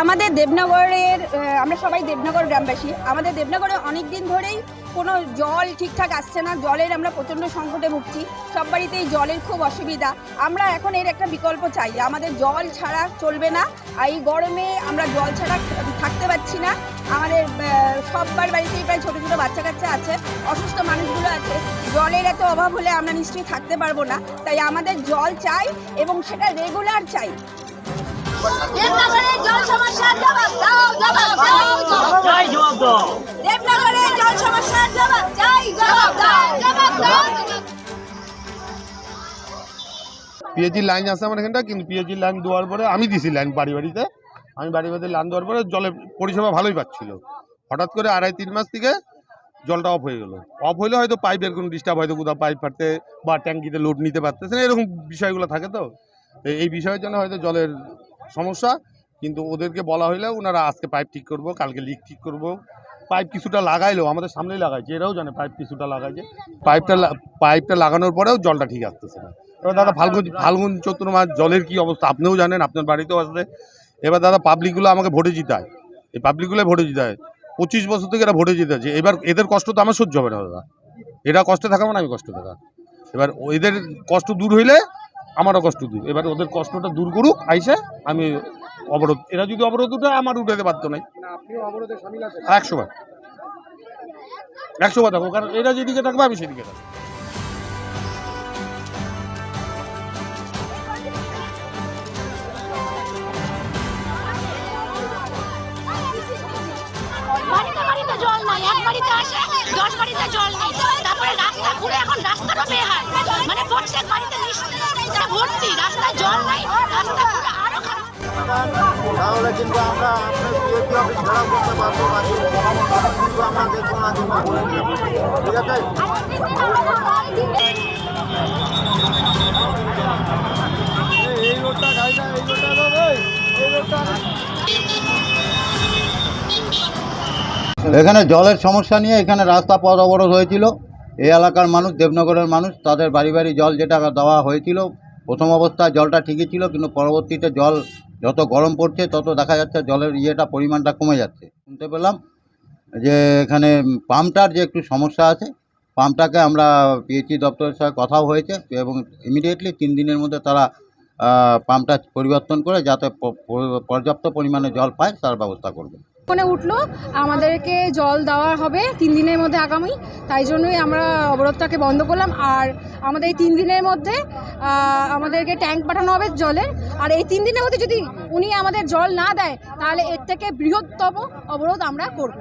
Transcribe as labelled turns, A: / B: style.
A: আমাদের দেবনগরের আমরা সবাই দেবনগর গ্রামবাসী। আমাদের দেবনগরে অনেক দিন ধরেই কোনো জল ঠিকঠাক আসছে না, জলের আমরা প্রচণ্ড সংকটে ভুগছি। সব বাড়িতেই জলের খুব অসুবিধা। আমরা এখন এর একটা বিকল্প চাই, আমাদের জল ছাড়া চলবে না। এই গরমে আমরা জল ছাড়া থাকতে পারছি না। আমাদের সববার বাড়িতেই প্রায় ছোটো ছোটো বাচ্চা কাচ্চা আছে, অসুস্থ মানুষগুলো আছে। জলের এত অভাব হলে আমরা নিশ্চয়ই থাকতে পারবো না। তাই আমাদের জল চাই এবং সেটা রেগুলার চাই। দেবনগরের জল সমস্যার জবাব দাও, জবাব দাও, চাই জবাব দাও। দেবনগরের জল সমস্যার জবাব চাই, জবাব দাও, জবাব দাও।
B: পিএইচি লাইন আছে আমার এখানটা, কিন্তু পিএইচি লাইন দেওয়ার পরে আমি দিছি লাইন বাড়িতে লাইন দেওয়ার পরে জলের পরিষেবা ভালোই পাচ্ছিল। হঠাৎ করে 2.5-3 মাস থেকে জলটা অফ হয়ে গেল। অফ হইলে হয়তো পাইপের কোনো ডিস্টার্ব, হয়তো কোথাও পাইপ ফাটতে বা ট্যাঙ্কিতে লোড নিতে পারতেছে না, এরকম বিষয়গুলো থাকে। তো এই বিষয়ের জন্য হয়তো জলের সমস্যা, কিন্তু ওদেরকে বলা হইলে ওনারা আজকে পাইপ ঠিক করব, কালকে লিক ঠিক করব। পাইপ কিছুটা লাগাইলো, আমাদের সামনেই লাগাইছে, এরাও জানে পাইপ কিছুটা লাগাইছে। পাইপটা লাগানোর পরেও জলটা ঠিক আসতেছে না। এবার দাদা ফাল্গুন চৈত্র মাস জলের কি অবস্থা আপনিও জানেন, আপনার বাড়িতেও আসবে। এবার দাদা পাবলিকগুলো আমাকে ভোটে জিতায়, এই পাবলিকগুলো ভোটে জিতায়। 25 বছর থেকে এরা ভোটে জিতেছে। এবার এদের কষ্ট তো আমার সহ্য হবে না দাদা, এরা কষ্টে থাকা মানে আমি কষ্ট থাকা। এবার এদের কষ্ট দূর হইলে আমারও কষ্ট দূর। এবার ওদের কষ্টটা দূর করুক আইসে, আমি অবরোধ, এরা যদি অবরোধ উঠে আমার উঠাতে পারতো নাই। 100 বার থাকবো, কারণ এরা যেদিকে থাকবে আমি সেদিকে থাকবো।
C: বাড়িতে জল নাই, এক বাড়িতে আসে 10 বাড়িতে জল নেই। তারপরে রাস্তা ঘুরে এখন রাস্তাটা বেহাল, মানে প্রত্যেক বাড়িতে ভর্তি, রাস্তায় জল নাই, রাস্তা ঘুরে আরো খারাপ।
D: তাহলে কিন্তু আমরা আপনার পিএইচি অফিস ঘেরাও করতে পারবো না, কিন্তু আমরা দেখবো না, ঠিক আছে? এই রোডটা গাড়িটা, এই রোডটা, এই রোডটা। এখানে জলের সমস্যা নিয়ে এখানে রাস্তা পথ অবরোধ হয়েছিল। এই এলাকার মানুষ, দেবনগরের মানুষ, তাদের বাড়ি বাড়ি জল যেটা দেওয়া হয়েছিল, প্রথম অবস্থায় জলটা ঠিকই ছিল, কিন্তু পরবর্তীতে জল যত গরম পড়ছে তত দেখা যাচ্ছে জলের পরিমাণটা কমে যাচ্ছে। শুনতে পেলাম যে এখানে পাম্পটার যে একটু সমস্যা আছে, পাম্পটাকে আমরা পিএইচি দপ্তরের সাথে কথাও হয়েছে এবং ইমিডিয়েটলি 3 দিনের মধ্যে তারা পাম্পটা পরিবর্তন করে যাতে পর্যাপ্ত পরিমাণে জল পায় তার ব্যবস্থা করবে।
E: ফোনে উঠলো আমাদেরকে জল দেওয়া হবে 3 দিনের মধ্যে আগামী, তাই জন্যই আমরা অবরোধটাকে বন্ধ করলাম। আর আমাদের এই 3 দিনের মধ্যে আমাদেরকে ট্যাঙ্ক পাঠানো হবে জলের। আর এই 3 দিনের মধ্যে যদি উনি আমাদের জল না দেয়, তাহলে এর থেকে বৃহত্তম অবরোধ আমরা করব।